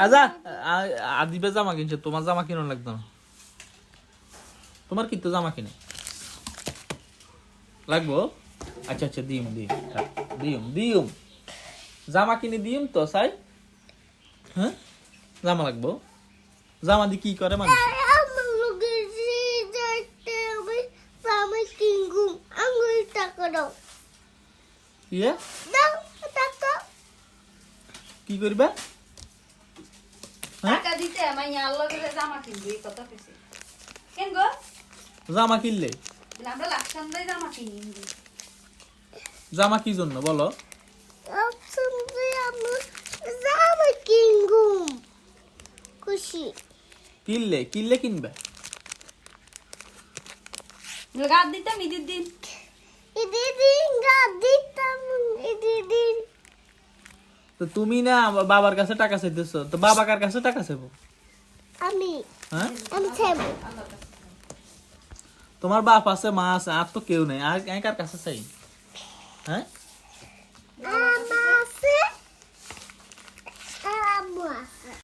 আচ্ছা আদিবে জামা কিনছে, তোমার জামা কিনো লাগতো না? তোমার কি তো জামা কিনে লাগবো? আচ্ছা আচ্ছা দিম দিম দিম দিম জামা কিনে দিম তো চাই। হ্যাঁ জামা লাগবো। জামা দিয়ে কি করে মানুষ? ইয়ে কি করবে? টাকা দিতে মাইয়া আল্লাহ করে জামা কিনবি এই কথা কইছে কেন গো জামা কিনলে আমরা লাকসাম দাই জামা কিনি জামা কি জন্য বলো? খুশি কিনলে কিনলে কিনবে। গাদ দিতাম ঈদের দিন তো তুমি না বাবার কাছে টাকা চাইতেছো, তো বাবা কার কাছে টাকা চাইবো? আমি হ্যাঁ চাইবো তোমার বাপ আছে, মা আছে, আর তো কেউ নেই, আর কার কাছে চাই? হ্যাঁ